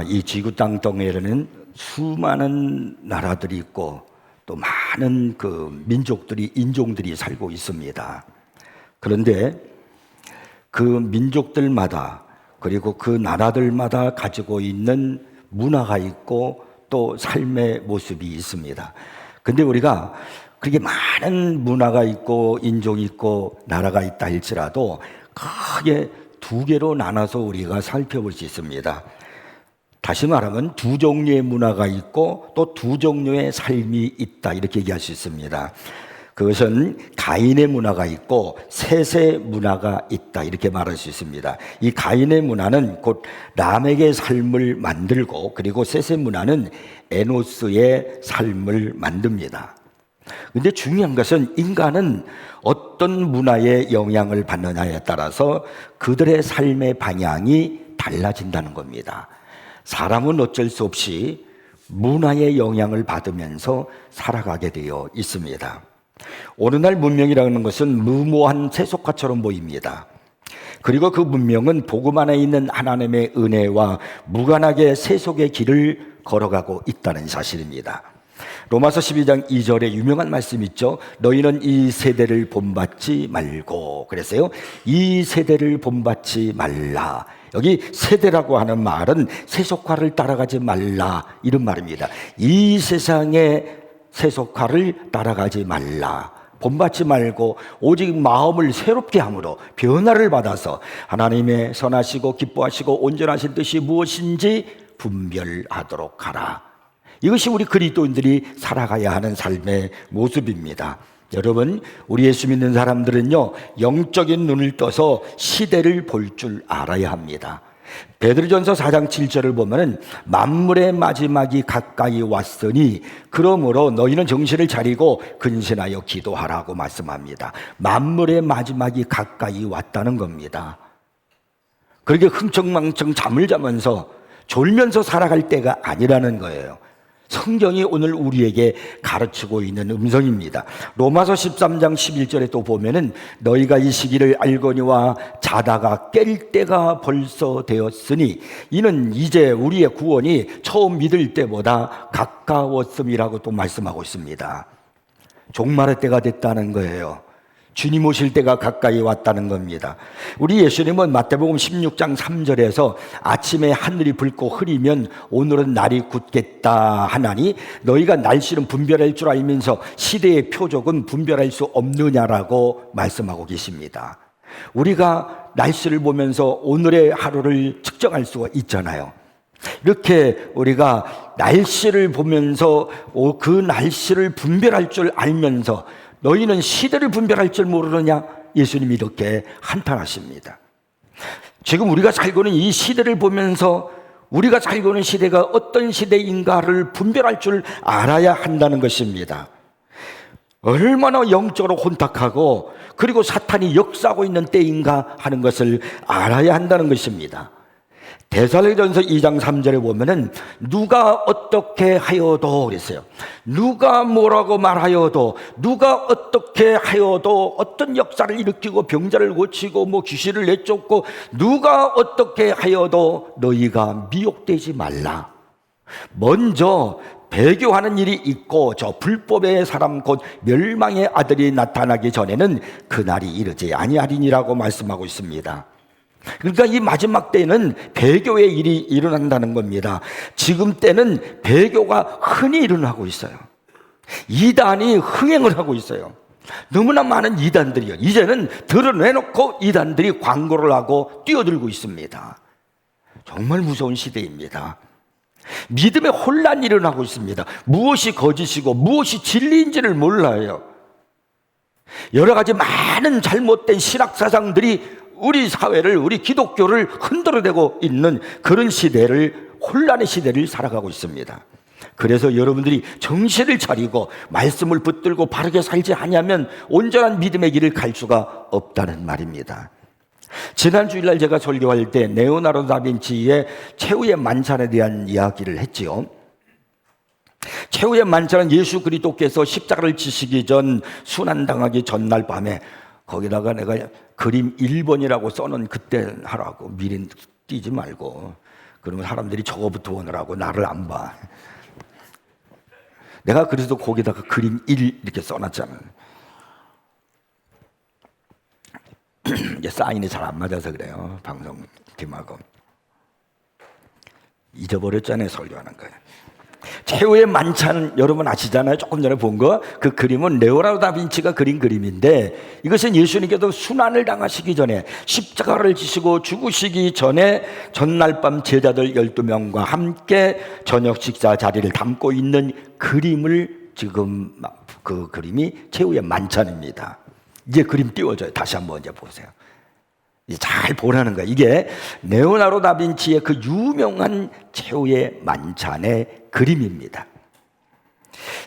이 지구 땅덩이에는 수많은 나라들이 있고 또 많은 민족들이, 인종들이 살고 있습니다. 그런데 그 민족들마다 그리고 그 나라들마다 가지고 있는 문화가 있고 또 삶의 모습이 있습니다. 근데 우리가 그렇게 많은 문화가 있고 인종이 있고 나라가 있다 할지라도 크게 두 개로 나눠서 우리가 살펴볼 수 있습니다. 다시 말하면 두 종류의 문화가 있고 또 두 종류의 삶이 있다, 이렇게 얘기할 수 있습니다. 그것은 가인의 문화가 있고 셋의 문화가 있다, 이렇게 말할 수 있습니다. 이 가인의 문화는 곧 람에게 삶을 만들고, 그리고 셋의 문화는 에노스의 삶을 만듭니다. 근데 중요한 것은 인간은 어떤 문화의 영향을 받느냐에 따라서 그들의 삶의 방향이 달라진다는 겁니다. 사람은 어쩔 수 없이 문화의 영향을 받으면서 살아가게 되어 있습니다. 오늘날 문명이라는 것은 무모한 세속화처럼 보입니다. 그리고 그 문명은 복음 안에 있는 하나님의 은혜와 무관하게 세속의 길을 걸어가고 있다는 사실입니다. 로마서 12장 2절에 유명한 말씀 있죠. 너희는 이 세대를 본받지 말고, 그랬어요. 이 세대를 본받지 말라. 여기 세대라고 하는 말은 세속화를 따라가지 말라, 이런 말입니다. 이 세상의 세속화를 따라가지 말라, 본받지 말고 오직 마음을 새롭게 함으로 변화를 받아서 하나님의 선하시고 기뻐하시고 온전하신 뜻이 무엇인지 분별하도록 하라. 이것이 우리 그리스도인들이 살아가야 하는 삶의 모습입니다. 여러분, 우리 예수 믿는 사람들은요, 영적인 눈을 떠서 시대를 볼 줄 알아야 합니다. 베드로전서 4장 7절을 보면은 만물의 마지막이 가까이 왔으니 그러므로 너희는 정신을 차리고 근신하여 기도하라고 말씀합니다. 만물의 마지막이 가까이 왔다는 겁니다. 그렇게 흥청망청 잠을 자면서 졸면서 살아갈 때가 아니라는 거예요. 성경이 오늘 우리에게 가르치고 있는 음성입니다. 로마서 13장 11절에 또 보면은 너희가 이 시기를 알거니와 자다가 깰 때가 벌써 되었으니 이는 이제 우리의 구원이 처음 믿을 때보다 가까웠음이라고 또 말씀하고 있습니다. 종말의 때가 됐다는 거예요. 주님 오실 때가 가까이 왔다는 겁니다. 우리 예수님은 마태복음 16장 3절에서 아침에 하늘이 붉고 흐리면 오늘은 날이 굳겠다 하나니 너희가 날씨는 분별할 줄 알면서 시대의 표적은 분별할 수 없느냐라고 말씀하고 계십니다. 우리가 날씨를 보면서 오늘의 하루를 측정할 수가 있잖아요. 이렇게 우리가 날씨를 보면서 그 날씨를 분별할 줄 알면서 너희는 시대를 분별할 줄 모르느냐? 예수님이 이렇게 한탄하십니다. 지금 우리가 살고 있는 이 시대를 보면서 우리가 살고 있는 시대가 어떤 시대인가를 분별할 줄 알아야 한다는 것입니다. 얼마나 영적으로 혼탁하고 그리고 사탄이 역사하고 있는 때인가 하는 것을 알아야 한다는 것입니다. 데살로니가전서 2장 3절에 보면은 누가 어떻게 하여도 그랬어요. 누가 뭐라고 말하여도, 누가 어떻게 하여도, 어떤 역사를 일으키고 병자를 고치고 뭐 귀신을 내쫓고 누가 어떻게 하여도 너희가 미혹되지 말라. 먼저 배교하는 일이 있고 저 불법의 사람 곧 멸망의 아들이 나타나기 전에는 그날이 이르지 아니하리니라고 말씀하고 있습니다. 그러니까 이 마지막 때는 배교의 일이 일어난다는 겁니다. 지금 때는 배교가 흔히 일어나고 있어요. 이단이 흥행을 하고 있어요. 너무나 많은 이단들이요. 이제는 드러내놓고 이단들이 광고를 하고 뛰어들고 있습니다. 정말 무서운 시대입니다. 믿음의 혼란이 일어나고 있습니다. 무엇이 거짓이고 무엇이 진리인지를 몰라요. 여러 가지 많은 잘못된 신학사상들이 우리 사회를, 우리 기독교를 흔들어대고 있는 그런 시대를, 혼란의 시대를 살아가고 있습니다. 그래서 여러분들이 정신을 차리고 말씀을 붙들고 바르게 살지 않으면 온전한 믿음의 길을 갈 수가 없다는 말입니다. 지난 주일날 제가 설교할 때 레오나르도 다빈치의 최후의 만찬에 대한 이야기를 했지요. 최후의 만찬은 예수 그리스도께서 십자가를 지시기 전 순환당하기 전날 밤에 거기다가 내가 그림 1번이라고 써놓은 그때 하라고, 미리 띄지 말고 그러면 사람들이 저거부터 오느라고 나를 안 봐. 내가 그래서 거기다가 그림 1 이렇게 써놨잖아요. 이게 사인이 잘 안 맞아서 그래요. 방송팀하고. 잊어버렸잖아요, 설교하는 거예요. 최후의 만찬 여러분 아시잖아요. 조금 전에 본 거. 그 그림은 레오나르도 다빈치가 그린 그림인데, 이것은 예수님께서 순환을 당하시기 전에, 십자가를 지시고 죽으시기 전에 전날 밤 제자들 12명과 함께 저녁 식사 자리를 담고 있는 그림을, 지금 그 그림이 최후의 만찬입니다. 이제 그림 띄워져요. 다시 한번 이제 보세요. 잘 보라는 거예요. 이게 레오나르도 다빈치의 그 유명한 최후의 만찬의 그림입니다.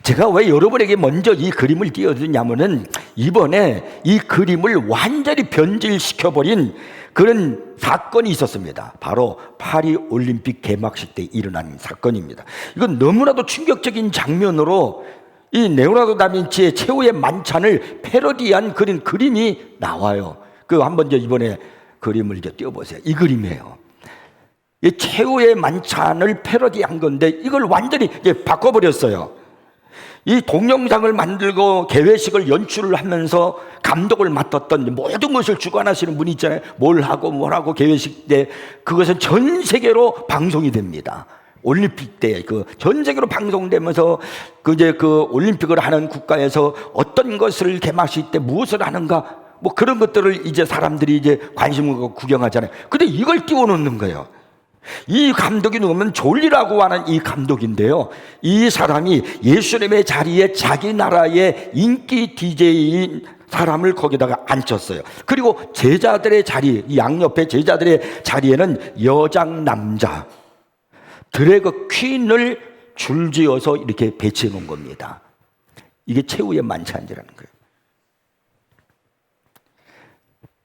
제가 왜 여러분에게 먼저 이 그림을 띄워드리냐면은, 이번에 이 그림을 완전히 변질시켜버린 그런 사건이 있었습니다. 바로 파리 올림픽 개막식 때 일어난 사건입니다. 이건 너무나도 충격적인 장면으로 이 레오나르도 다빈치의 최후의 만찬을 패러디한 그런 그림이 나와요. 그 한번 이제 이번에 그림을 이제 띄워보세요. 이 그림이에요. 이 최후의 만찬을 패러디한 건데, 이걸 완전히 이제 바꿔버렸어요. 이 동영상을 만들고 개회식을 연출을 하면서 감독을 맡았던, 모든 것을 주관하시는 분이 있잖아요. 뭘 하고 뭘 하고 개회식 때 그것은 전 세계로 방송이 됩니다. 올림픽 때 그 전 세계로 방송되면서 그 올림픽을 하는 국가에서 어떤 것을 개막식 때 무엇을 하는가, 뭐 그런 것들을 이제 사람들이 이제 관심을 갖고 구경하잖아요. 근데 이걸 띄워놓는 거예요. 이 감독이 누구면 졸리라고 하는 이 감독인데요. 이 사람이 예수님의 자리에 자기 나라의 인기 DJ인 사람을 거기다가 앉혔어요. 그리고 제자들의 자리, 이 양옆에 제자들의 자리에는 여장 남자, 드래그 퀸을 줄지어서 이렇게 배치해 놓은 겁니다. 이게 최후의 만찬이라는 거예요.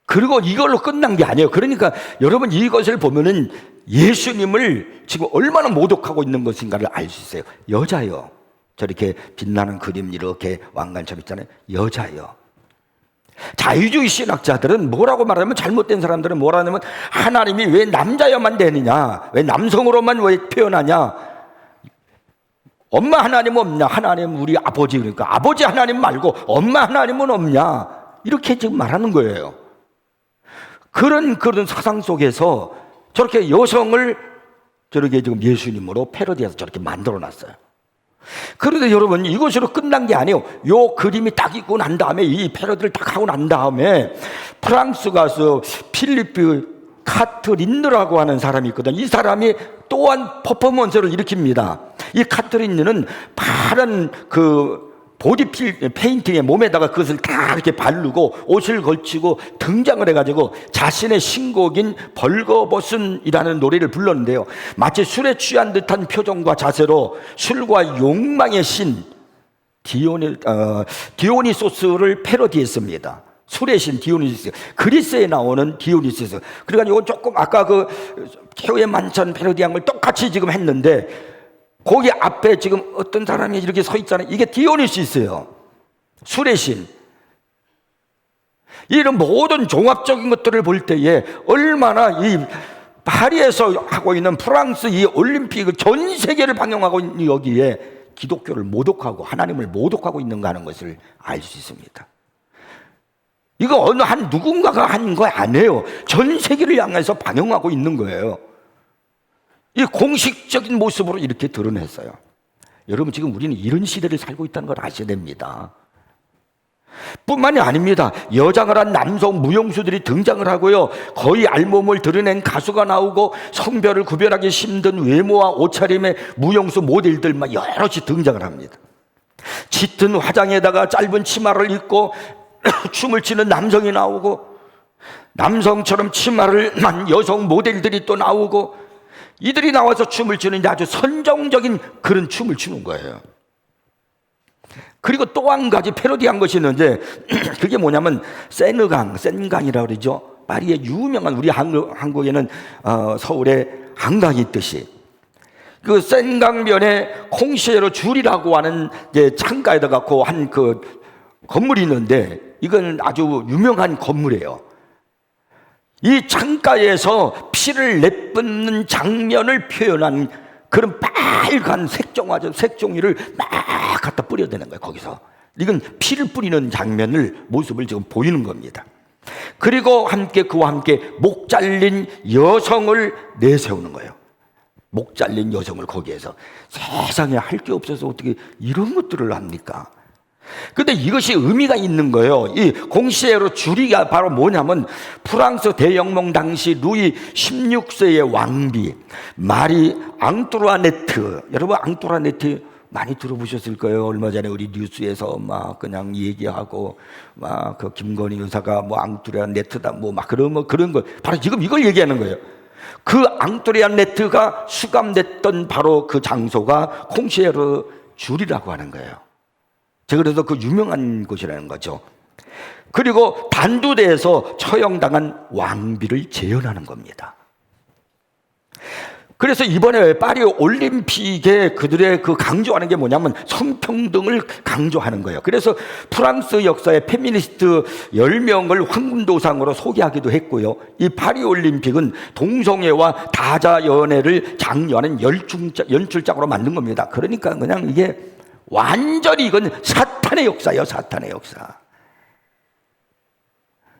그리고 이걸로 끝난 게 아니에요. 그러니까 여러분, 이것을 보면은 예수님을 지금 얼마나 모독하고 있는 것인가를 알 수 있어요. 여자요. 저렇게 빛나는 그림 이렇게 왕관처럼 있잖아요. 여자요. 자유주의 신학자들은 뭐라고 말하면, 잘못된 사람들은 뭐라 하냐면, 하나님이 왜 남자여만 되느냐, 왜 남성으로만 왜 표현하냐, 엄마 하나님 없냐, 하나님 우리 아버지, 그러니까 아버지 하나님 말고 엄마 하나님은 없냐, 이렇게 지금 말하는 거예요. 그런 사상 속에서 저렇게 여성을 저렇게 지금 예수님으로 패러디해서 저렇게 만들어 놨어요. 그런데 여러분, 이것으로 끝난 게 아니에요. 요 그림이 딱 있고 난 다음에, 이 패러디를 딱 하고 난 다음에, 프랑스 가수 필리프 카트린느라고 하는 사람이 있거든. 이 사람이 또한 퍼포먼스를 일으킵니다. 이 카트린느는 파란 보디 페인팅에 몸에다가 그것을 다 이렇게 바르고 옷을 걸치고 등장을 해가지고 자신의 신곡인 벌거벗은이라는 노래를 불렀는데요. 마치 술에 취한 듯한 표정과 자세로 술과 욕망의 신 디오니소스를 패러디했습니다. 술의 신 디오니소스, 그리스에 나오는 디오니소스. 그러니까 이건 조금 아까 그 최후의 만찬 패러디한 걸 똑같이 지금 했는데, 거기 앞에 지금 어떤 사람이 이렇게 서 있잖아요. 이게 디오니시스예요. 술의 신. 이런 모든 종합적인 것들을 볼 때에 얼마나 이 파리에서 하고 있는 프랑스 이 올림픽을 전 세계를 방영하고 있는 여기에 기독교를 모독하고 하나님을 모독하고 있는가 하는 것을 알 수 있습니다. 이거 어느 한 누군가가 한 거 아니에요. 전 세계를 향해서 방영하고 있는 거예요. 이 공식적인 모습으로 이렇게 드러냈어요. 여러분, 지금 우리는 이런 시대를 살고 있다는 걸 아셔야 됩니다. 뿐만이 아닙니다. 여장을 한 남성 무용수들이 등장을 하고요, 거의 알몸을 드러낸 가수가 나오고, 성별을 구별하기 힘든 외모와 옷차림의 무용수 모델들만 여럿이 등장을 합니다. 짙은 화장에다가 짧은 치마를 입고 춤을 추는 남성이 나오고, 남성처럼 치마를 만 여성 모델들이 또 나오고, 이들이 나와서 춤을 추는데 아주 선정적인 그런 춤을 추는 거예요. 그리고 또 한 가지 패러디한 것이 있는데, 그게 뭐냐면 센강이라고 그러죠. 파리의 유명한, 우리 한국에는 서울에 한강이 있듯이, 그 센강변에 콩시에르 줄이라고 하는 이제 창가에다 갖고 한 그 건물이 있는데, 이건 아주 유명한 건물이에요. 이 창가에서 피를 내뿜는 장면을 표현한 그런 빨간 색종이를 막 갖다 뿌려대는 거예요. 거기서 이건 피를 뿌리는 모습을 지금 보이는 겁니다. 그리고 그와 함께 목 잘린 여성을 내세우는 거예요. 목 잘린 여성을 거기에서. 세상에 할 게 없어서 어떻게 이런 것들을 합니까? 근데 이것이 의미가 있는 거예요. 이 공시에로 주리가 바로 뭐냐면 프랑스 대혁명 당시 루이 16세의 왕비 마리 앙뚜아네트. 여러분 앙뚜아네트 많이 들어보셨을 거예요. 얼마 전에 우리 뉴스에서 막 그냥 얘기하고 막 그 김건희 여사가 뭐 앙뚜아네트다 뭐 막 그런 거 바로 지금 이걸 얘기하는 거예요. 그 앙뚜아네트가 수감됐던 바로 그 장소가 콩시에르 줄이라고 하는 거예요. 제가 그래서 그 유명한 곳이라는 거죠. 그리고 단두대에서 처형당한 왕비를 재현하는 겁니다. 그래서 이번에 파리 올림픽에 그들의 그 강조하는 게 뭐냐면 성평등을 강조하는 거예요. 그래서 프랑스 역사의 페미니스트 10명을 황금도상으로 소개하기도 했고요. 이 파리 올림픽은 동성애와 다자연애를 장려하는 연출장으로 만든 겁니다. 그러니까 그냥 이게 완전히 이건 사탄의 역사예요. 사탄의 역사.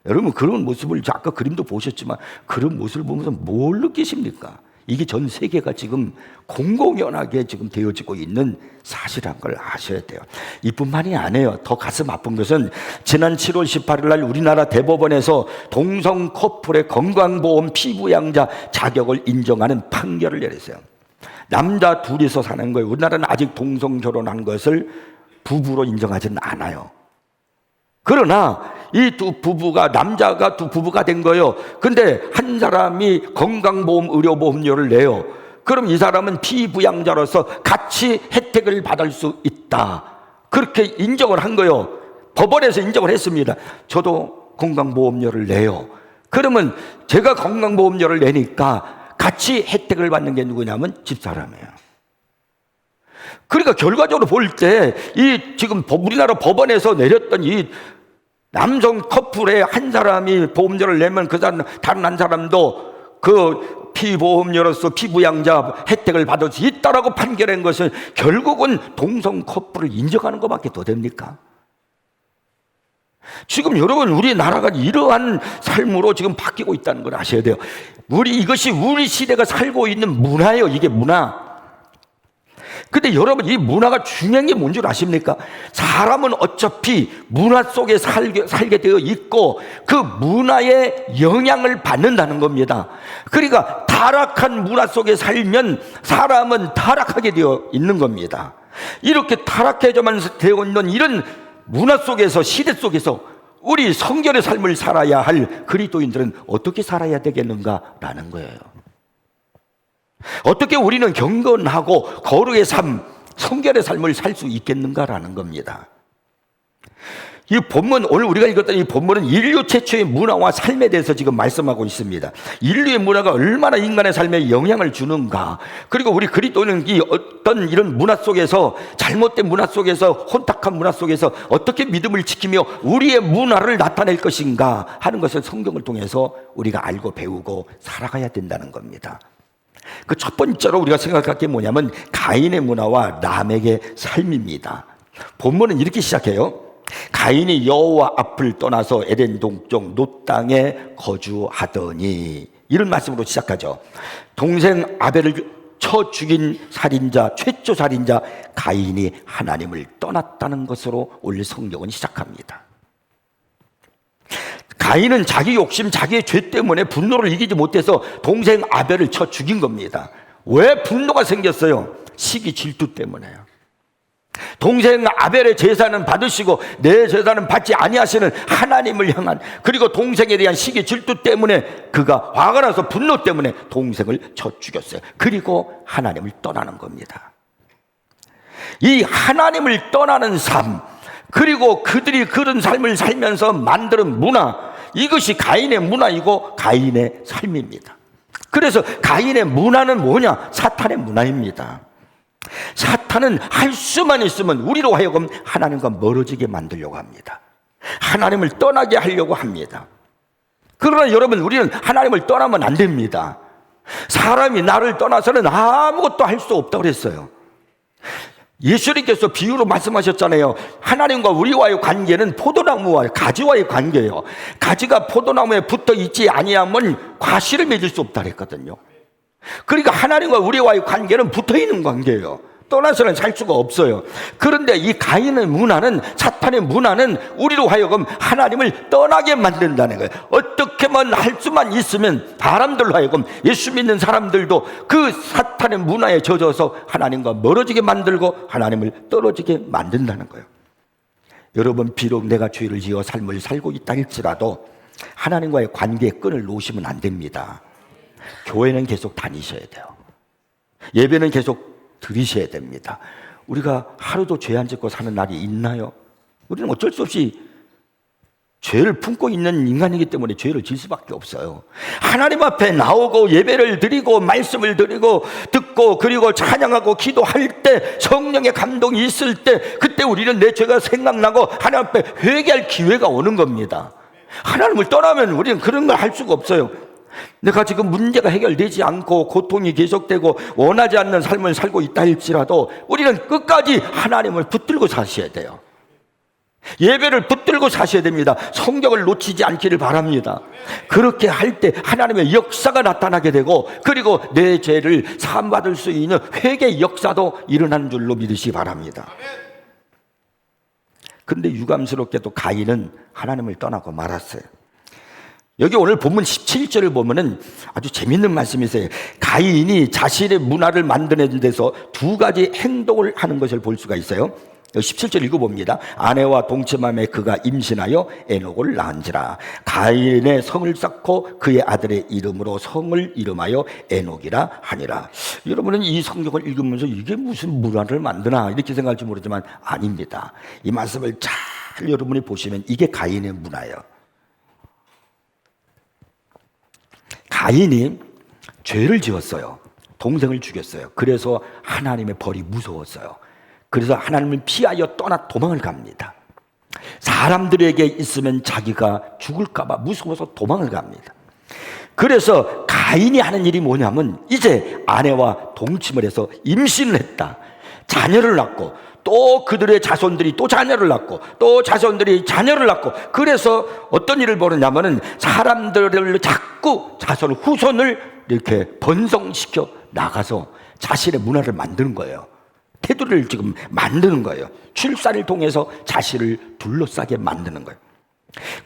여러분 그런 모습을 아까 그림도 보셨지만 그런 모습을 보면서 뭘 느끼십니까? 이게 전 세계가 지금 공공연하게 지금 되어지고 있는 사실이라는 걸 아셔야 돼요. 이뿐만이 아니에요. 더 가슴 아픈 것은 지난 7월 18일 날 우리나라 대법원에서 동성 커플의 건강보험 피부양자 자격을 인정하는 판결을 내렸어요. 남자 둘이서 사는 거예요. 우리나라는 아직 동성 결혼한 것을 부부로 인정하지는 않아요. 그러나 이 남자가 두 부부가 된 거예요. 근데 한 사람이 건강보험 의료보험료를 내요. 그럼 이 사람은 피부양자로서 같이 혜택을 받을 수 있다. 그렇게 인정을 한 거예요. 법원에서 인정을 했습니다. 저도 건강보험료를 내요. 그러면 제가 건강보험료를 내니까 같이 혜택을 받는 게 누구냐면 집사람이에요. 그러니까 결과적으로 볼 때 지금 우리나라 법원에서 내렸던 이 남성 커플의 한 사람이 보험료를 내면 다른 한 사람도 그 피보험료로서 피부양자 혜택을 받을 수 있다라고 판결한 것은 결국은 동성 커플을 인정하는 것밖에 더 됩니까? 지금 여러분 우리나라가 이러한 삶으로 지금 바뀌고 있다는 걸 아셔야 돼요. 이것이 우리 시대가 살고 있는 문화예요. 이게 문화. 근데 여러분 이 문화가 중요한 게 뭔 줄 아십니까? 사람은 어차피 문화 속에 살게 되어 있고 그 문화의 영향을 받는다는 겁니다. 그러니까 타락한 문화 속에 살면 사람은 타락하게 되어 있는 겁니다. 이렇게 타락해져만 되어 있는 이런 문화 속에서 시대 속에서 우리 성결의 삶을 살아야 할 그리스도인들은 어떻게 살아야 되겠는가라는 거예요. 어떻게 우리는 경건하고 거룩의 삶, 성결의 삶을 살 수 있겠는가라는 겁니다. 이 본문, 오늘 우리가 읽었던 이 본문은 인류 최초의 문화와 삶에 대해서 지금 말씀하고 있습니다. 인류의 문화가 얼마나 인간의 삶에 영향을 주는가, 그리고 우리 그리스도인이 어떤 이런 문화 속에서, 잘못된 문화 속에서, 혼탁한 문화 속에서 어떻게 믿음을 지키며 우리의 문화를 나타낼 것인가 하는 것을 성경을 통해서 우리가 알고 배우고 살아가야 된다는 겁니다. 그 첫 번째로 우리가 생각할 게 뭐냐면 가인의 문화와 라멕의 삶입니다. 본문은 이렇게 시작해요. 가인이 여호와 앞을 떠나서 에덴 동쪽 놋 땅에 거주하더니, 이런 말씀으로 시작하죠. 동생 아벨을 쳐 죽인 살인자, 최초 살인자 가인이 하나님을 떠났다는 것으로 오늘 성경은 시작합니다. 가인은 자기 욕심, 자기의 죄 때문에 분노를 이기지 못해서 동생 아벨을 쳐 죽인 겁니다. 왜 분노가 생겼어요? 시기 질투 때문에요. 동생 아벨의 제사는 받으시고 내 제사는 받지 아니하시는 하나님을 향한, 그리고 동생에 대한 시기 질투 때문에 그가 화가 나서 분노 때문에 동생을 쳐 죽였어요. 그리고 하나님을 떠나는 겁니다. 이 하나님을 떠나는 삶, 그리고 그들이 그런 삶을 살면서 만드는 문화, 이것이 가인의 문화이고 가인의 삶입니다. 그래서 가인의 문화는 뭐냐? 사탄의 문화입니다. 사탄은 할 수만 있으면 우리로 하여금 하나님과 멀어지게 만들려고 합니다. 하나님을 떠나게 하려고 합니다. 그러나 여러분, 우리는 하나님을 떠나면 안 됩니다. 사람이 나를 떠나서는 아무것도 할 수 없다고 그랬어요. 예수님께서 비유로 말씀하셨잖아요. 하나님과 우리와의 관계는 포도나무와 가지와의 관계예요. 가지가 포도나무에 붙어 있지 아니하면 과실을 맺을 수 없다 그랬거든요. 그러니까 하나님과 우리와의 관계는 붙어 있는 관계예요. 떠나서는 살 수가 없어요. 그런데 이 가인의 문화는, 사탄의 문화는 우리로 하여금 하나님을 떠나게 만든다는 거예요. 어떻게만 할 수만 있으면 사람들로 하여금, 예수 믿는 사람들도 그 사탄의 문화에 젖어서 하나님과 멀어지게 만들고 하나님을 떨어지게 만든다는 거예요. 여러분, 비록 내가 죄를 지어 삶을 살고 있다 할지라도 하나님과의 관계의 끈을 놓으시면 안 됩니다. 교회는 계속 다니셔야 돼요. 예배는 계속 드리셔야 됩니다. 우리가 하루도 죄 안 짓고 사는 날이 있나요? 우리는 어쩔 수 없이 죄를 품고 있는 인간이기 때문에 죄를 질 수밖에 없어요. 하나님 앞에 나오고 예배를 드리고 말씀을 드리고 듣고 그리고 찬양하고 기도할 때, 성령의 감동이 있을 때, 그때 우리는 내 죄가 생각나고 하나님 앞에 회개할 기회가 오는 겁니다. 하나님을 떠나면 우리는 그런 걸 할 수가 없어요. 내가 지금 문제가 해결되지 않고 고통이 계속되고 원하지 않는 삶을 살고 있다 할지라도 우리는 끝까지 하나님을 붙들고 사셔야 돼요. 예배를 붙들고 사셔야 됩니다. 성경을 놓치지 않기를 바랍니다. 그렇게 할 때 하나님의 역사가 나타나게 되고, 그리고 내 죄를 사함받을 수 있는 회개의 역사도 일어나는 줄로 믿으시기 바랍니다. 그런데 유감스럽게도 가인은 하나님을 떠나고 말았어요. 여기 오늘 본문 17절을 보면은 아주 재밌는 말씀이세요. 가인이 자신의 문화를 만드는 데서 두 가지 행동을 하는 것을 볼 수가 있어요. 17절 읽어봅니다. 아내와 동침함에 그가 임신하여 에녹을 낳은지라. 가인의 성을 쌓고 그의 아들의 이름으로 성을 이름하여 에녹이라 하니라. 여러분은 이 성경을 읽으면서 이게 무슨 문화를 만드나 이렇게 생각할지 모르지만 아닙니다. 이 말씀을 잘 여러분이 보시면 이게 가인의 문화예요. 가인이 죄를 지었어요. 동생을 죽였어요. 그래서 하나님의 벌이 무서웠어요. 그래서 하나님을 피하여 도망을 갑니다. 사람들에게 있으면 자기가 죽을까 봐 무서워서 도망을 갑니다. 그래서 가인이 하는 일이 뭐냐면 이제 아내와 동침을 해서 임신을 했다. 자녀를 낳고 또 그들의 자손들이 또 자녀를 낳고 또 자손들이 자녀를 낳고, 그래서 어떤 일을 벌였냐면은 사람들을 자꾸 자손을, 후손을 이렇게 번성시켜 나가서 자신의 문화를 만드는 거예요. 테두리를 지금 만드는 거예요. 출산을 통해서 자신을 둘러싸게 만드는 거예요.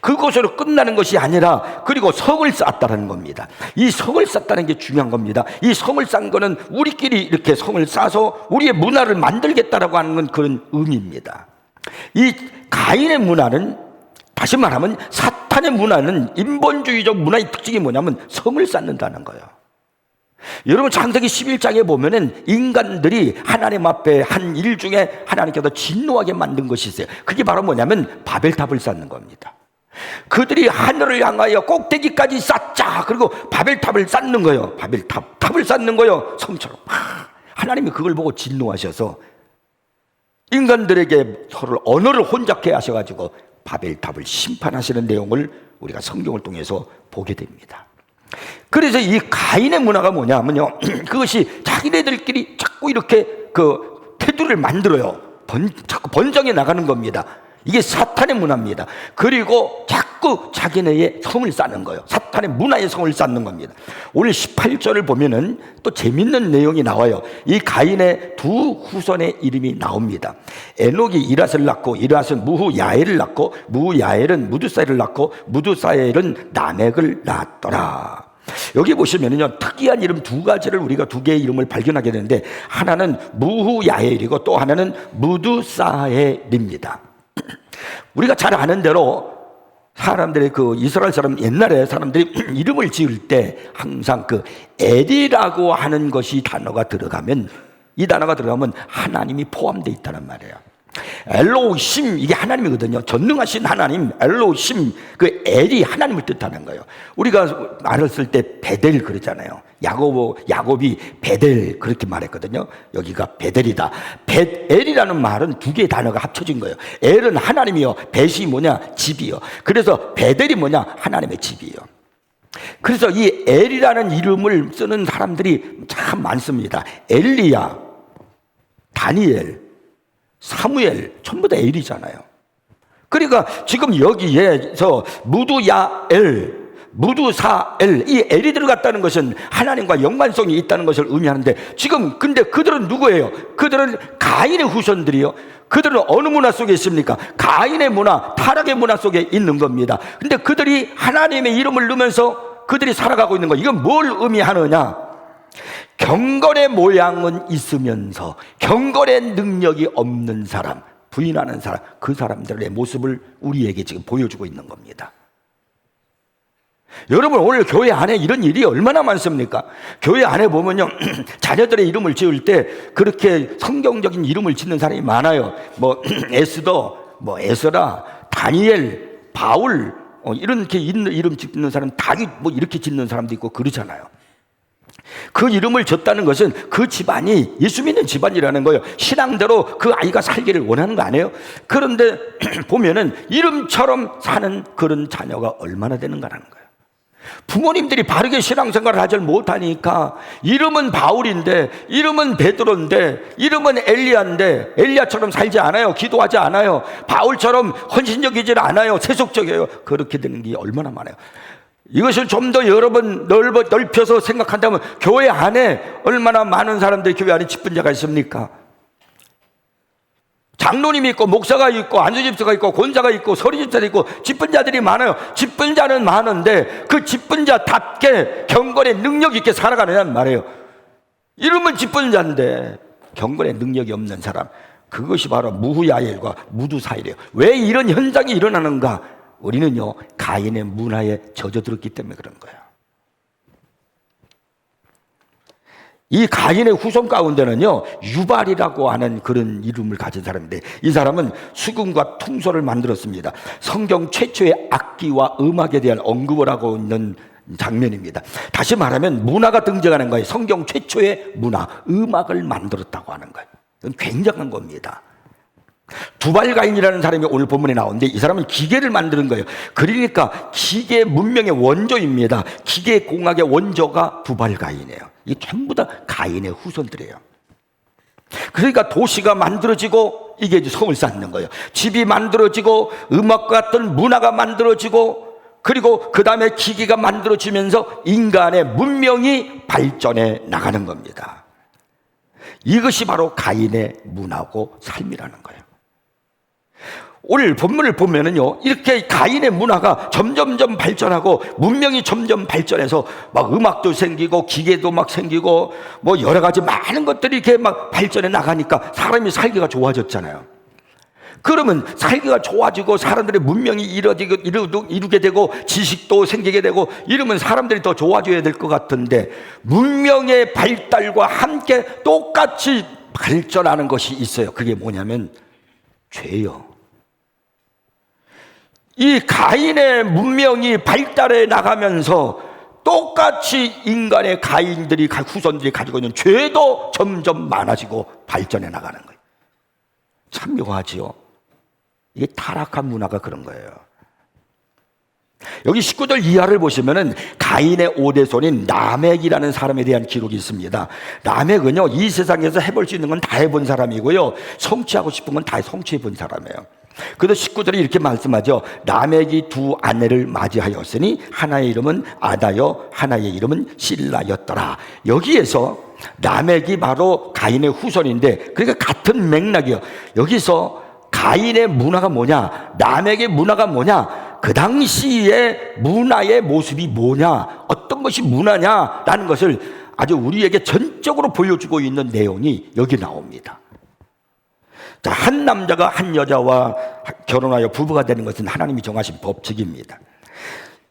그것으로 끝나는 것이 아니라 그리고 성을 쌓았다는 겁니다. 이 성을 쌓았다는 게 중요한 겁니다. 이 성을 쌓은 거는 우리끼리 이렇게 성을 쌓아서 우리의 문화를 만들겠다라고 하는 건 그런 의미입니다. 이 가인의 문화는, 다시 말하면 사탄의 문화는, 인본주의적 문화의 특징이 뭐냐면 성을 쌓는다는 거예요. 여러분, 창세기 11장에 보면은 인간들이 하나님 앞에 한 일 중에 하나님께서 진노하게 만든 것이 있어요. 그게 바로 뭐냐면 바벨탑을 쌓는 겁니다. 그들이 하늘을 향하여 꼭대기까지 쌓자, 그리고 바벨탑을 쌓는 거예요. 탑을 쌓는 거예요. 성처럼. 하나님이 그걸 보고 진노하셔서 인간들에게 서로 언어를 혼잡케 하셔가지고 바벨탑을 심판하시는 내용을 우리가 성경을 통해서 보게 됩니다. 그래서 이 가인의 문화가 뭐냐면요, 그것이 자기네들끼리 자꾸 이렇게 그 테두리를 만들어요. 자꾸 번성해 나가는 겁니다. 이게 사탄의 문화입니다. 그리고 자꾸 자기네의 성을 쌓는 거예요. 사탄의 문화의 성을 쌓는 겁니다. 오늘 18절을 보면은 또 재밌는 내용이 나와요. 이 가인의 두 후손의 이름이 나옵니다. 에녹이 이랏을 낳고, 이랏은 무후야엘을 낳고, 무후야엘은 무두사엘을 낳고, 무두사엘은 라멕을 낳았더라. 여기 보시면은요, 특이한 이름 두 가지를, 우리가 두 개의 이름을 발견하게 되는데, 하나는 무후야엘이고 또 하나는 무두사엘입니다. 우리가 잘 아는 대로 사람들의 그 이스라엘 사람, 옛날에 사람들이 이름을 지을 때 항상 그 엘이라고 하는 것이 단어가 들어가면, 이 단어가 들어가면 하나님이 포함되어 있다는 말이에요. 엘로힘, 이게 하나님이거든요. 전능하신 하나님, 엘로힘, 그 엘이 하나님을 뜻하는 거예요. 우리가 알았을 때 베델 그러잖아요. 야곱이 베델 그렇게 말했거든요. 여기가 베델이다. 벳엘이라는 말은 두 개의 단어가 합쳐진 거예요. 엘은 하나님이요, 벳이 뭐냐, 집이요. 그래서 베델이 뭐냐, 하나님의 집이요. 그래서 이 엘이라는 이름을 쓰는 사람들이 참 많습니다. 엘리야, 다니엘, 사무엘 전부 다 엘이잖아요. 그러니까 지금 여기에서 무두야엘, 무두사엘, 이 엘이 들어갔다는 것은 하나님과 연관성이 있다는 것을 의미하는데, 지금 근데 그들은 누구예요? 그들은 가인의 후손들이요. 그들은 어느 문화 속에 있습니까? 가인의 문화, 타락의 문화 속에 있는 겁니다. 근데 그들이 하나님의 이름을 넣으면서 그들이 살아가고 있는 거, 이건 뭘 의미하느냐? 경건의 모양은 있으면서 경건의 능력이 없는 사람, 부인하는 사람, 그 사람들의 모습을 우리에게 지금 보여주고 있는 겁니다. 여러분, 오늘 교회 안에 이런 일이 얼마나 많습니까? 교회 안에 보면요, 자녀들의 이름을 지을 때 그렇게 성경적인 이름을 짓는 사람이 많아요. 뭐 에스더, 뭐 에스라, 다니엘, 바울, 이렇게 이름 짓는 사람, 다윗 뭐 이렇게 짓는 사람도 있고 그러잖아요. 그 이름을 졌다는 것은 그 집안이 예수 믿는 집안이라는 거예요. 신앙대로 그 아이가 살기를 원하는 거 아니에요? 그런데 보면은 이름처럼 사는 그런 자녀가 얼마나 되는가라는 거예요. 부모님들이 바르게 신앙생활을 하지 못하니까 이름은 바울인데, 이름은 베드로인데, 이름은 엘리야인데 엘리야처럼 살지 않아요. 기도하지 않아요. 바울처럼 헌신적이지 않아요. 세속적이에요. 그렇게 되는 게 얼마나 많아요. 이것을 좀 더 여러분 넓혀서 생각한다면 교회 안에 얼마나 많은 사람들이 교회 안에 직분자가 있습니까? 장로님이 있고 목사가 있고 안수집사가 있고 권사가 있고 서리집사가 있고 직분자들이 많아요. 직분자는 많은데 그 직분자답게 경건의 능력 있게 살아가느냐는 말이에요. 이름은 직분자인데 경건의 능력이 없는 사람, 그것이 바로 무후야엘과 무두사엘이에요. 왜 이런 현상이 일어나는가? 우리는요, 가인의 문화에 젖어들었기 때문에 그런 거예요. 이 가인의 후손 가운데는요, 유발이라고 하는 그런 이름을 가진 사람인데, 이 사람은 수금과 퉁소를 만들었습니다. 성경 최초의 악기와 음악에 대한 언급을 하고 있는 장면입니다. 다시 말하면 문화가 등장하는 거예요. 성경 최초의 문화, 음악을 만들었다고 하는 거예요. 이건 굉장한 겁니다. 두발가인이라는 사람이 오늘 본문에 나오는데, 이 사람은 기계를 만드는 거예요. 그러니까 기계 문명의 원조입니다. 기계 공학의 원조가 두발가인이에요. 이게 전부 다 가인의 후손들이에요. 그러니까 도시가 만들어지고 이게 이제 성을 쌓는 거예요. 집이 만들어지고 음악과 같은 문화가 만들어지고, 그리고 그 다음에 기기가 만들어지면서 인간의 문명이 발전해 나가는 겁니다. 이것이 바로 가인의 문화고 삶이라는 거예요. 오늘 본문을 보면은요, 이렇게 가인의 문화가 점점점 발전하고 문명이 점점 발전해서 막 음악도 생기고 기계도 막 생기고 뭐 여러 가지 많은 것들이 이렇게 막 발전해 나가니까 사람이 살기가 좋아졌잖아요. 그러면 살기가 좋아지고 사람들의 문명이 이루게 되고 지식도 생기게 되고 이러면 사람들이 더 좋아져야 될 것 같은데, 문명의 발달과 함께 똑같이 발전하는 것이 있어요. 그게 뭐냐면 죄요. 이 가인의 문명이 발달해 나가면서 똑같이 인간의 가인들이, 후손들이 가지고 있는 죄도 점점 많아지고 발전해 나가는 거예요. 참 묘하지요. 이게 타락한 문화가 그런 거예요. 여기 19절 이하를 보시면은 가인의 5대손인 라멕이라는 사람에 대한 기록이 있습니다. 라멕은요, 이 세상에서 해볼 수 있는 건 다 해본 사람이고요, 성취하고 싶은 건 다 성취해 본 사람이에요. 그래서 19절에 이렇게 말씀하죠. 라멕이 두 아내를 맞이하였으니 하나의 이름은 아다요 하나의 이름은 실라였더라. 여기에서 라멕이 바로 가인의 후손인데, 그러니까 같은 맥락이에요. 여기서 가인의 문화가 뭐냐, 라멕의 문화가 뭐냐, 그 당시의 문화의 모습이 뭐냐, 어떤 것이 문화냐라는 것을 아주 우리에게 전적으로 보여주고 있는 내용이 여기 나옵니다. 자, 한 남자가 한 여자와 결혼하여 부부가 되는 것은 하나님이 정하신 법칙입니다.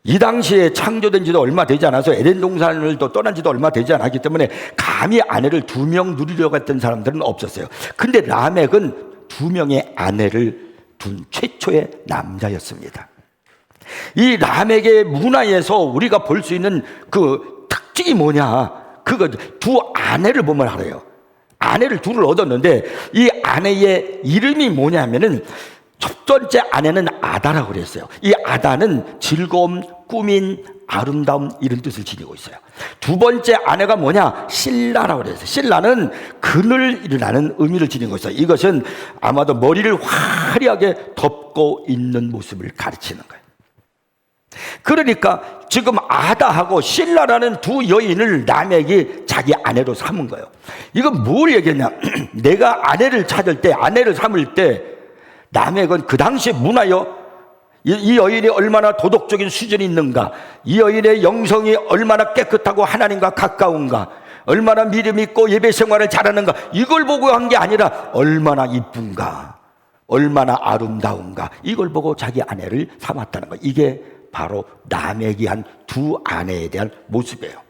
이 당시에 창조된 지도 얼마 되지 않아서 에덴 동산을 또 떠난 지도 얼마 되지 않았기 때문에 감히 아내를 2명 누리려고 했던 사람들은 없었어요. 근데 라멕은 2명의 아내를 둔 최초의 남자였습니다. 이 라멕의 문화에서 우리가 볼 수 있는 그 특징이 뭐냐, 그거 두 아내를 보면 알아요. 아내를 둘을 얻었는데 이 아내의 이름이 뭐냐면은 첫 번째 아내는 아다라고 그랬어요. 이 아다는 즐거움, 꾸민, 아름다움 이런 뜻을 지니고 있어요. 두 번째 아내가 뭐냐? 실라라고 그랬어요. 실라는 그늘 일어나는 의미를 지니고 있어요. 이것은 아마도 머리를 화려하게 덮고 있는 모습을 가르치는 거예요. 그러니까 지금 아다하고 실라라는 두 여인을 라멕이 자기 아내로 삼은 거예요. 이건 뭘 얘기했냐? 내가 아내를 찾을 때, 아내를 삼을 때 라멕은 그 당시 문화요, 이 여인이 얼마나 도덕적인 수준이 있는가, 이 여인의 영성이 얼마나 깨끗하고 하나님과 가까운가, 얼마나 믿음 있고 예배 생활을 잘하는가, 이걸 보고 한 게 아니라 얼마나 이쁜가, 얼마나 아름다운가, 이걸 보고 자기 아내를 삼았다는 거예요. 이게 바로 라멕이 한 두 아내에 대한 모습이에요.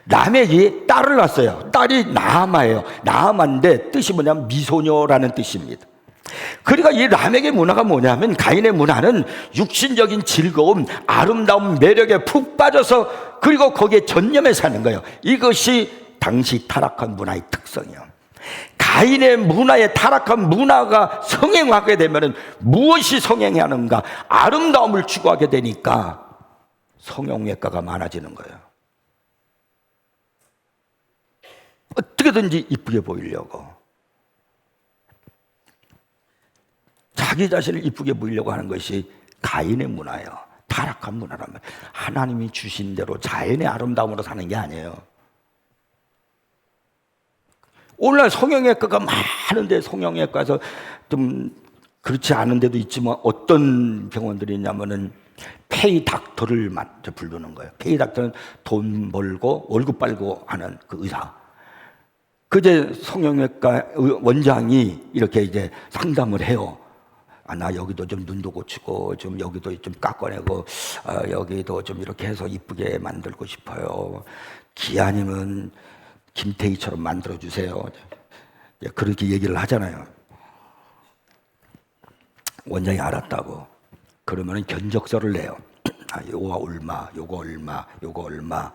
라멕이 딸을 낳았어요. 딸이 나아마예요. 나아마인데 뜻이 뭐냐면 미소녀라는 뜻입니다. 그러니까 이 라멕의 문화가 뭐냐면, 가인의 문화는 육신적인 즐거움, 아름다움, 매력에 푹 빠져서 그리고 거기에 전념해 사는 거예요. 이것이 당시 타락한 문화의 특성이에요. 가인의 문화에 타락한 문화가 성행하게 되면 무엇이 성행하는가? 아름다움을 추구하게 되니까 성형외과가 많아지는 거예요. 어떻게든지 이쁘게 보이려고, 자기 자신을 이쁘게 보이려고 하는 것이 가인의 문화예요. 타락한 문화라면 하나님이 주신 대로 자연의 아름다움으로 사는 게 아니에요. 오늘날 성형외과가 많은데, 성형외과에서 좀 그렇지 않은 데도 있지만 어떤 병원들이 있냐면은 페이 닥터를 부르는 거예요. 페이 닥터는 돈 벌고 월급 빨고 하는 그 의사. 그제 성형외과 원장이 이렇게 이제 상담을 해요. 아, 나 여기도 좀 눈도 고치고, 좀 여기도 좀 깎아내고, 여기도 좀 이렇게 해서 이쁘게 만들고 싶어요. 기아님은 김태희처럼 만들어주세요. 그렇게 얘기를 하잖아요. 원장이 알았다고. 그러면 견적서를 내요. 요거 얼마, 요거 얼마, 요거 얼마.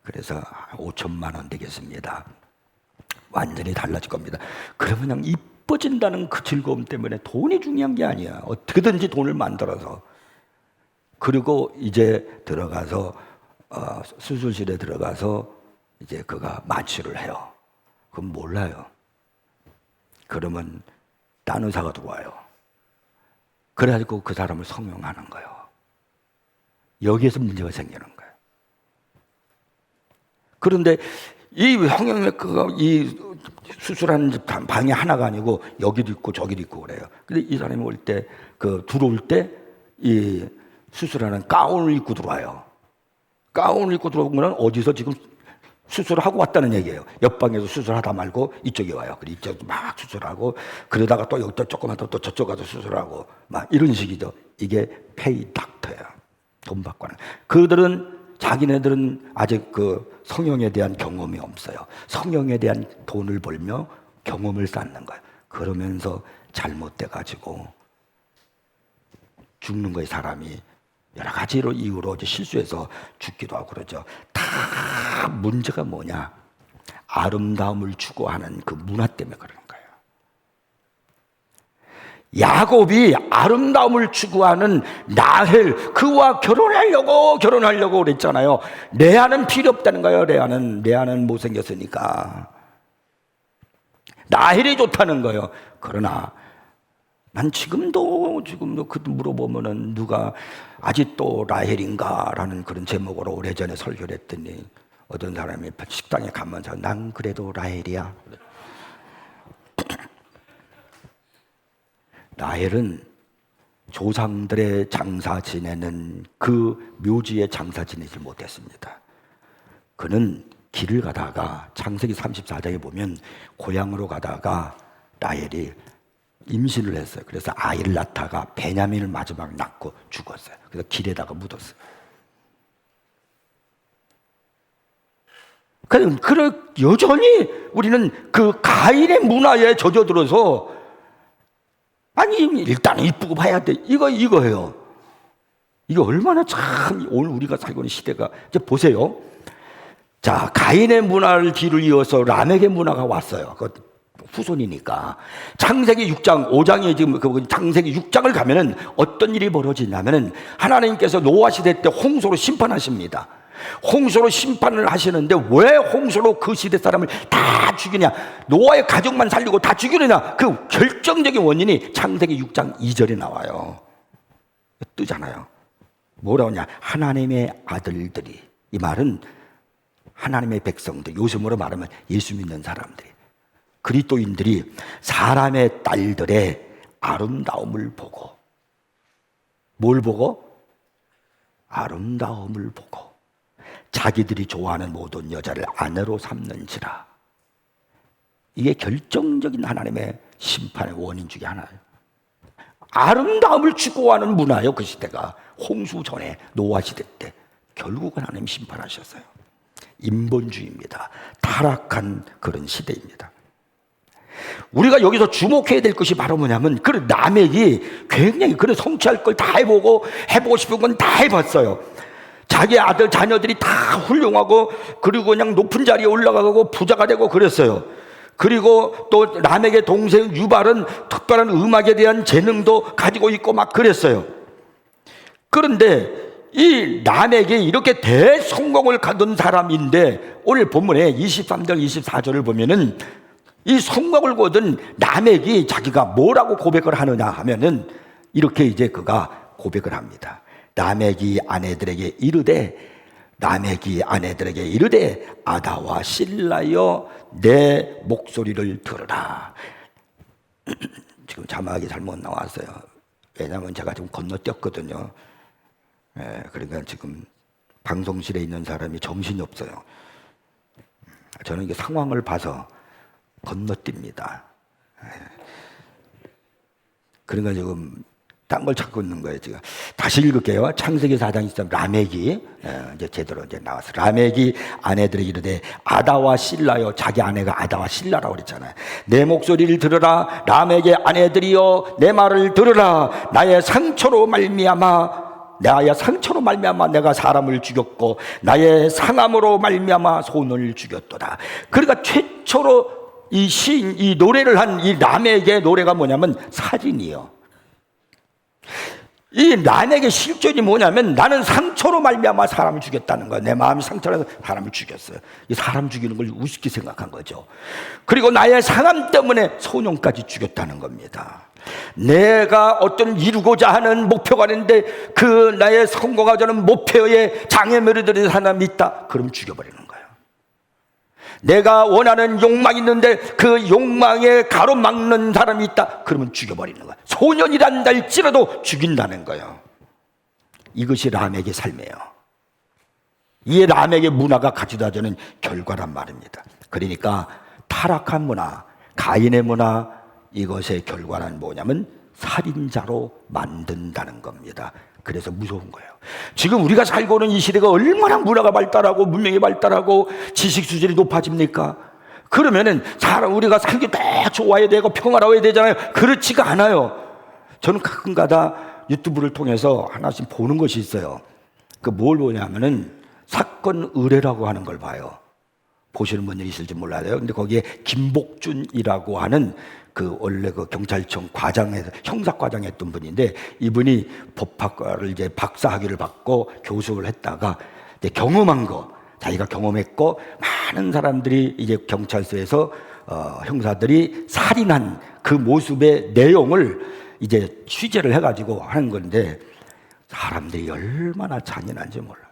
그래서 5천만 원 되겠습니다. 완전히 달라질 겁니다. 그러면 그냥 이뻐진다는 그 즐거움 때문에 돈이 중요한 게 아니야. 어떻게든지 돈을 만들어서. 그리고 이제 들어가서 수술실에 들어가서 이제 그가 마취를 해요. 그럼 몰라요. 그러면 딴 의사가 들어와요. 그래가지고 그 사람을 성형하는 거예요. 여기에서 문제가 생기는 거예요. 그런데 이 성형외과가 이 수술하는 방이 하나가 아니고 여기도 있고 저기도 있고 그래요. 근데 이 사람이 올 때, 들어올 때 이 수술하는 가운을 입고 들어와요. 가운을 입고 들어온 거는 어디서 지금 수술을 하고 왔다는 얘기예요. 옆방에서 수술하다 말고 이쪽에 와요. 그리고 이쪽도 막 수술하고, 그러다가 또 여기다 조금만 더 또 저쪽 가서 수술하고, 막 이런 식이죠. 이게 페이 닥터예요. 돈 받고 하는. 그들은, 자기네들은 아직 그 성형에 대한 경험이 없어요. 성형에 대한 돈을 벌며 경험을 쌓는 거예요. 그러면서 잘못돼가지고 죽는 거예요. 사람이 여러 가지로 이유로 이제 실수해서 죽기도 하고 그러죠. 다 문제가 뭐냐? 아름다움을 추구하는 그 문화 때문에 그러는 거예요. 야곱이 아름다움을 추구하는 라헬, 그와 결혼하려고 그랬잖아요. 레아는 필요 없다는 거예요. 레아는 못생겼으니까. 라헬이 좋다는 거예요. 그러나 난 지금도 그 물어보면은 누가 아직도 라헬인가라는 그런 제목으로 오래전에 설교를 했더니 어떤 사람이 식당에 가면서 난 그래도 라헬이야. 라헬은 조상들의 장사 지내는 그 묘지에 장사 지내지 못했습니다. 그는 길을 가다가 창세기 34장에 보면 고향으로 가다가 라헬이 임신을 했어요. 그래서 아이를 낳다가 베냐민을 마지막 낳고 죽었어요. 그래서 길에다가 묻었어요. 그래 여전히 우리는 그 가인의 문화에 젖어들어서, 아니 일단 이쁘고 봐야 돼. 이거예요. 이게 얼마나 참 오늘 우리가 살고 있는 시대가. 이제 보세요. 자, 가인의 문화를 뒤를 이어서 라멕의 문화가 왔어요. 후손이니까. 창세기 6장, 5장에 지금 창세기 6장을 가면은 어떤 일이 벌어지냐면은 하나님께서 노아 시대 때 홍수로 심판하십니다. 홍수로 심판을 하시는데 왜 홍수로 그 시대 사람을 다 죽이냐, 노아의 가족만 살리고 다 죽이느냐, 그 결정적인 원인이 창세기 6장 2절에 나와요. 뜨잖아요. 뭐라고 하냐, 하나님의 아들들이, 이 말은 하나님의 백성들, 요즘으로 말하면 예수 믿는 사람들이, 그리스도인들이 사람의 딸들의 아름다움을 보고, 뭘 보고? 아름다움을 보고 자기들이 좋아하는 모든 여자를 아내로 삼는지라. 이게 결정적인 하나님의 심판의 원인 중에 하나예요. 아름다움을 추구하는 문화예요. 그 시대가 홍수 전에, 노아 시대 때 결국은 하나님 심판하셨어요. 인본주의입니다. 타락한 그런 시대입니다. 우리가 여기서 주목해야 될 것이 바로 뭐냐면, 그 라멕이 굉장히 그런 성취할 걸 다 해보고 싶은 건 다 해봤어요. 자기 아들 자녀들이 다 훌륭하고, 그리고 그냥 높은 자리에 올라가고 부자가 되고 그랬어요. 그리고 또 라멕의 동생 유발은 특별한 음악에 대한 재능도 가지고 있고 막 그랬어요. 그런데 이 라멕이 이렇게 대성공을 거둔 사람인데, 오늘 본문에 23절 24절을 보면은 이 성공을 거둔 라멕이 자기가 뭐라고 고백을 하느냐 하면은 이렇게 이제 그가 고백을 합니다. 라멕이 아내들에게 이르되 아다와 실라여 내 목소리를 들으라. 지금 자막이 잘못 나왔어요. 왜냐하면 제가 지금 건너뛰었거든요. 그러니까 지금 방송실에 있는 사람이 정신이 없어요. 저는 이게 상황을 봐서 건너뜁니다. 그러니까 지금 딴 걸 찾고 있는 거예요. 지금 다시 읽을게요. 창세기 4장 23절. 라멕이 이제 제대로 이제 나왔어요. 라멕이 아내들에게 이르되 아다와 실라요. 자기 아내가 아다와 실라라고 그랬잖아요. 내 목소리를 들으라. 라멕의 아내들이여, 내 말을 들으라. 나의 상처로 말미암아 내가 사람을 죽였고 나의 상함으로 말미암아 손을 죽였도다. 그러니까 최초로 이 노래를 한 이 라멕의 노래가 뭐냐면 살인이요. 이 라멕의 실존이 뭐냐면, 나는 상처로 말미암아 사람을 죽였다는 거야. 내 마음이 상처라서 사람을 죽였어요. 이 사람 죽이는 걸 우습게 생각한 거죠. 그리고 나의 상함 때문에 소년까지 죽였다는 겁니다. 내가 어떤 이루고자 하는 목표가 있는데 그 나의 성공하자는 목표에 장애물이 들인 사람이 있다, 그럼 죽여버리는 거예요. 내가 원하는 욕망이 있는데 그 욕망에 가로막는 사람이 있다, 그러면 죽여버리는 거야. 소년이란다 할지라도 죽인다는 거예요. 이것이 라멕의 삶이에요. 이게 라멕의 문화가 가져다 주는 결과란 말입니다. 그러니까 타락한 문화, 가인의 문화, 이것의 결과는 뭐냐면 살인자로 만든다는 겁니다. 그래서 무서운 거예요. 지금 우리가 살고 있는 이 시대가 얼마나 문화가 발달하고 문명이 발달하고 지식 수준이 높아집니까? 그러면은 우리가 살기 다 좋아야 되고 평화로워야 되잖아요. 그렇지가 않아요. 저는 가끔가다 유튜브를 통해서 하나씩 보는 것이 있어요. 그 뭘 보냐면은 사건 의뢰라고 하는 걸 봐요. 보시는 분들이 있을지 몰라요. 근데 거기에 김복준이라고 하는 그 원래 그 경찰청 과장에서 형사과장 했던 분인데, 이분이 법학과를 이제 박사학위를 받고 교수를 했다가 이제 경험한 거, 자기가 경험했고 많은 사람들이 이제 경찰서에서 형사들이 살인한 그 모습의 내용을 이제 취재를 해가지고 하는 건데, 사람들이 얼마나 잔인한지 몰라요.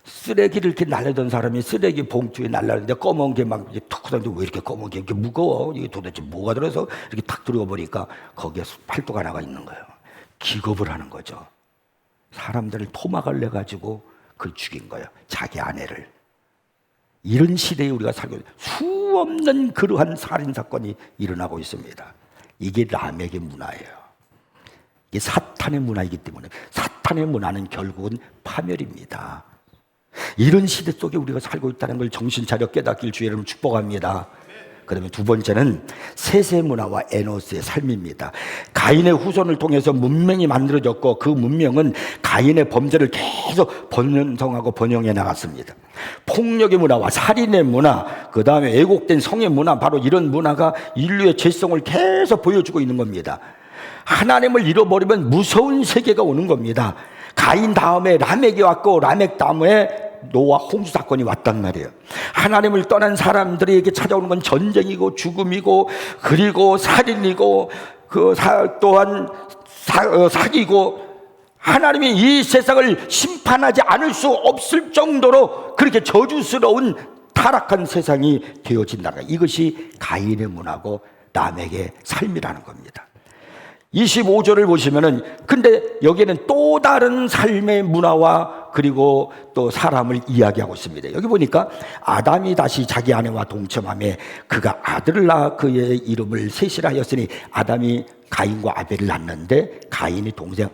쓰레기를 이렇게 날리던 사람이 쓰레기 봉투에 날라는데 검은 게 막 툭 하는데, 왜 이렇게 검은 게 이렇게 무거워? 이게 도대체 뭐가 들어서 이렇게 탁 들어가 보니까 거기에 팔도가 나가 있는 거예요. 기겁을 하는 거죠. 사람들을 토막을 내가지고 그걸 죽인 거예요. 자기 아내를. 이런 시대에 우리가 살고 있는 수 없는 그러한 살인사건이 일어나고 있습니다. 이게 라멕의 문화예요. 이게 사탄의 문화이기 때문에, 사탄의 문화는 결국은 파멸입니다. 이런 시대 속에 우리가 살고 있다는 걸 정신 차려 깨닫길 주의 이름으로 축복합니다. 그다음에 두 번째는 셋의 문화와 에노스의 삶입니다. 가인의 후손을 통해서 문명이 만들어졌고, 그 문명은 가인의 범죄를 계속 번성하고 번영해 나갔습니다. 폭력의 문화와 살인의 문화, 그 다음에 왜곡된 성의 문화, 바로 이런 문화가 인류의 죄성을 계속 보여주고 있는 겁니다. 하나님을 잃어버리면 무서운 세계가 오는 겁니다. 가인 다음에 라멕이 왔고, 라멕 다음에 노아 홍수 사건이 왔단 말이에요. 하나님을 떠난 사람들에게 찾아오는 건 전쟁이고 죽음이고, 그리고 살인이고, 또한 사기고, 하나님이 이 세상을 심판하지 않을 수 없을 정도로 그렇게 저주스러운 타락한 세상이 되어진다. 이것이 가인의 문화고 라멕의 삶이라는 겁니다. 25절을 보시면은, 근데 여기에는 또 다른 삶의 문화와 그리고 또 사람을 이야기하고 있습니다. 여기 보니까 아담이 다시 자기 아내와 동침하며 그가 아들을 낳아 그의 이름을 셋이라 하였으니, 아담이 가인과 아벨을 낳는데 가인이 동생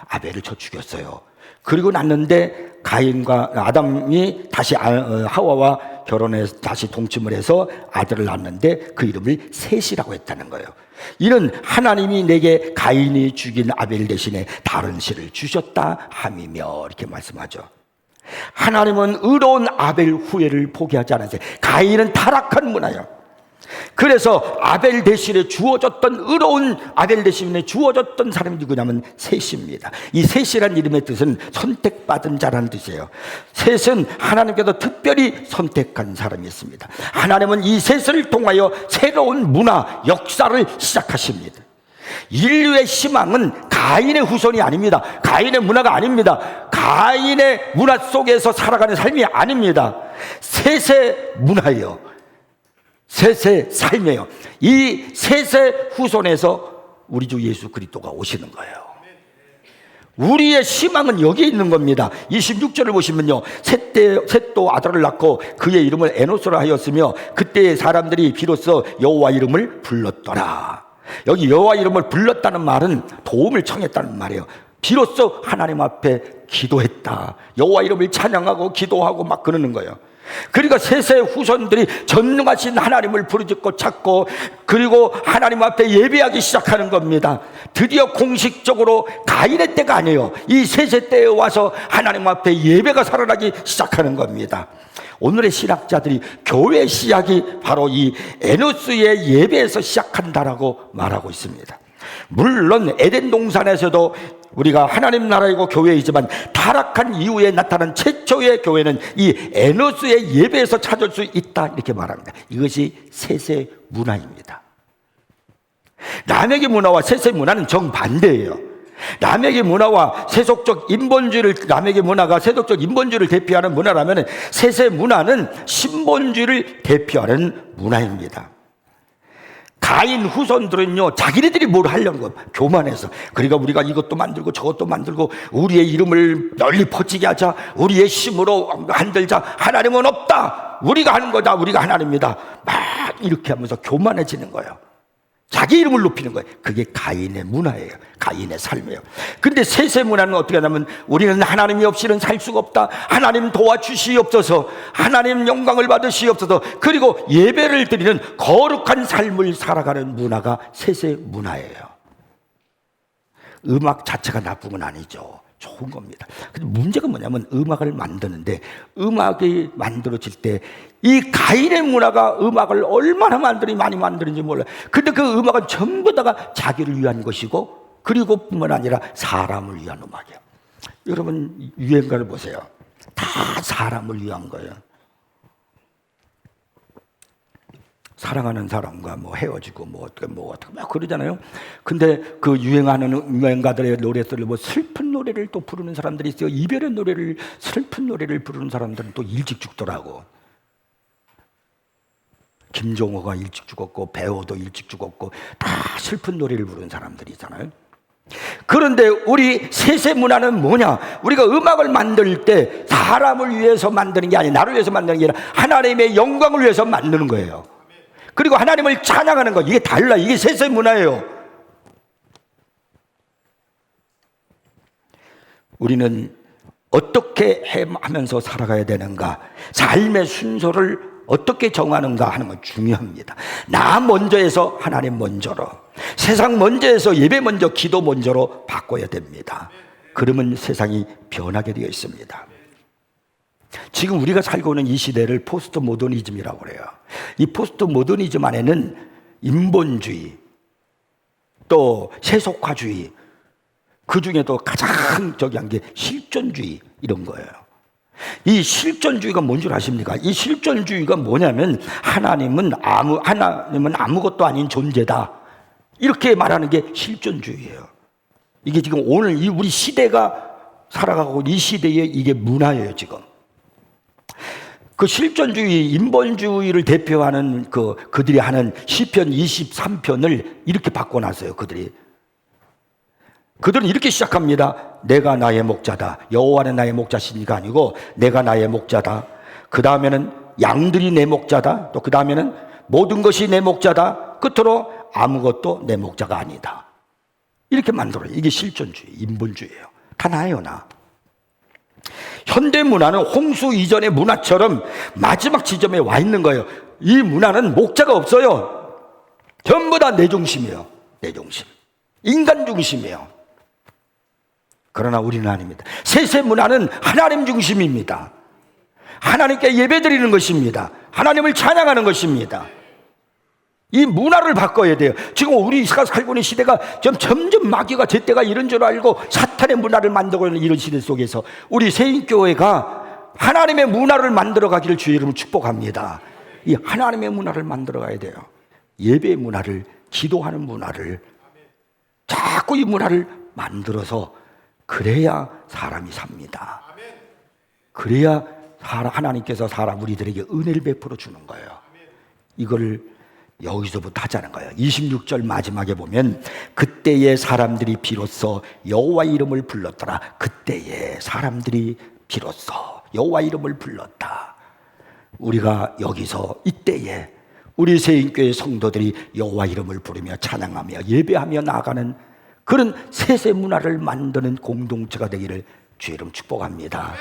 아벨을 쳐 죽였어요. 그리고 낳는데 가인과 아담이 다시 하와와 결혼해서 다시 동침을 해서 아들을 낳는데 그 이름을 셋이라고 했다는 거예요. 이는 하나님이 내게 가인이 죽인 아벨 대신에 다른 씨를 주셨다 함이며, 이렇게 말씀하죠. 하나님은 의로운 아벨 후예를 포기하지 않으세요. 가인은 타락한 문화예요. 그래서 아벨 대신에 주어졌던, 의로운 아벨 대신에 주어졌던 사람이 누구냐면 셋입니다. 이 셋이란 이름의 뜻은 선택받은 자라는 뜻이에요. 셋은 하나님께서 특별히 선택한 사람이었습니다. 하나님은 이 셋을 통하여 새로운 문화, 역사를 시작하십니다. 인류의 희망은 가인의 후손이 아닙니다. 가인의 문화가 아닙니다. 가인의 문화 속에서 살아가는 삶이 아닙니다. 셋의 문화예요. 셋의 삶이에요. 이 셋의 후손에서 우리 주 예수 그리스도가 오시는 거예요. 우리의 희망은 여기에 있는 겁니다. 26절을 보시면요, 셋도 아들을 낳고 그의 이름을 에노스라 하였으며 그때의 사람들이 비로소 여호와 이름을 불렀더라. 여기 여호와 이름을 불렀다는 말은 도움을 청했다는 말이에요. 비로소 하나님 앞에 기도했다. 여호와 이름을 찬양하고 기도하고 막 그러는 거예요. 그러니까 셋의 후손들이 전능하신 하나님을 부르짖고 찾고, 그리고 하나님 앞에 예배하기 시작하는 겁니다. 드디어 공식적으로 가인의 때가 아니에요. 이 셋의 때에 와서 하나님 앞에 예배가 살아나기 시작하는 겁니다. 오늘의 신학자들이 교회 시작이 바로 이 에노스의 예배에서 시작한다라고 말하고 있습니다. 물론 에덴 동산에서도 우리가 하나님 나라이고 교회이지만 타락한 이후에 나타난 최초의 교회는 이 에노스의 예배에서 찾을 수 있다, 이렇게 말합니다. 이것이 셋의 문화입니다. 라멕의 문화와 셋의 문화는 정반대예요. 라멕의 문화와 세속적 인본주의를, 라멕의 문화가 세속적 인본주의를 대표하는 문화라면 셋의 문화는 신본주의를 대표하는 문화입니다. 가인 후손들은요, 자기네들이 뭘 하려는 거예요. 교만해서. 그러니까 우리가 이것도 만들고 저것도 만들고 우리의 이름을 널리 퍼지게 하자, 우리의 힘으로 만들자, 하나님은 없다, 우리가 하는 거다, 우리가 하나님이다, 막 이렇게 하면서 교만해지는 거예요. 자기 이름을 높이는 거예요. 그게 가인의 문화예요. 가인의 삶이에요. 근데 셋의 문화는 어떻게 하냐면, 우리는 하나님이 없이는 살 수가 없다, 하나님 도와주시옵소서, 하나님 영광을 받으시옵소서, 그리고 예배를 드리는 거룩한 삶을 살아가는 문화가 셋의 문화예요. 음악 자체가 나쁜 건 아니죠. 좋은 겁니다. 근데 문제가 뭐냐면, 음악을 만드는데 음악이 만들어질 때 이 가인의 문화가 음악을 얼마나 많이 만드는지 몰라요. 근데 그 음악은 전부 다가 자기를 위한 것이고, 그리고 뿐만 아니라 사람을 위한 음악이에요. 여러분 유행가를 보세요. 다 사람을 위한 거예요. 사랑하는 사람과 뭐 헤어지고 뭐 어떻게 막 그러잖아요. 근데 그 유행하는 유행가들의 노래들을 뭐 슬픈 노래를 또 부르는 사람들이 있어요. 이별의 노래를, 슬픈 노래를 부르는 사람들은 또 일찍 죽더라고. 김종호가 일찍 죽었고 배우도 일찍 죽었고 다 슬픈 노래를 부르는 사람들이 있잖아요. 그런데 우리 셋의 문화는 뭐냐? 우리가 음악을 만들 때 사람을 위해서 만드는 게 아니라, 나를 위해서 만드는 게 아니라 하나님의 영광을 위해서 만드는 거예요. 그리고 하나님을 찬양하는 거, 이게 달라. 이게 셋의 문화예요. 우리는 어떻게 하면서 살아가야 되는가, 삶의 순서를 어떻게 정하는가 하는 건 중요합니다. 나 먼저에서 하나님 먼저로, 세상 먼저에서 예배 먼저, 기도 먼저로 바꿔야 됩니다. 그러면 세상이 변하게 되어 있습니다. 지금 우리가 살고 있는 이 시대를 포스트 모더니즘이라고 그래요. 이 포스트 모더니즘 안에는 인본주의, 또 세속화주의, 그 중에도 가장 한 게 실존주의, 이런 거예요. 이 실존주의가 뭔 줄 아십니까? 이 실존주의가 뭐냐면 하나님은 아무것도 아닌 존재다, 이렇게 말하는 게 실존주의예요. 이게 지금 오늘 이 우리 시대가 살아가고 이 시대의 이게 문화예요. 지금 그 실존주의, 인본주의를 대표하는 그들이 하는 시편 23편을 이렇게 바꿔놨어요. 그들은 이렇게 시작합니다. 내가 나의 목자다. 여호와는 나의 목자시니가 아니고 내가 나의 목자다. 그 다음에는 양들이 내 목자다. 또 그 다음에는 모든 것이 내 목자다. 끝으로 아무것도 내 목자가 아니다. 이렇게 만들어요. 이게 실존주의, 인본주의예요. 다 나예요, 나. 현대 문화는 홍수 이전의 문화처럼 마지막 지점에 와 있는 거예요. 이 문화는 목자가 없어요. 전부 다 내 중심이에요. 내 중심. 인간 중심이에요. 그러나 우리는 아닙니다. 세세 문화는 하나님 중심입니다. 하나님께 예배드리는 것입니다. 하나님을 찬양하는 것입니다. 이 문화를 바꿔야 돼요. 지금 우리가 살고 있는 시대가 점점 마귀가 제때가 이런 줄 알고 사탄의 문화를 만들고 있는 이런 시대 속에서 우리 세인교회가 하나님의 문화를 만들어 가기를 주의 이름으로 축복합니다. 이 하나님의 문화를 만들어 가야 돼요. 예배의 문화를, 기도하는 문화를, 자꾸 이 문화를 만들어서, 그래야 사람이 삽니다. 그래야 하나님께서 우리들에게 은혜를 베풀어 주는 거예요. 이걸 여기서부터 하자는 거예요. 26절 마지막에 보면 그때의 사람들이 비로소 여호와 이름을 불렀더라. 그때의 사람들이 비로소 여호와 이름을 불렀다. 우리가 여기서 이때에 우리 세인교회 성도들이 여호와 이름을 부르며 찬양하며 예배하며 나아가는 그런 세세 문화를 만드는 공동체가 되기를 주의 이름 축복합니다.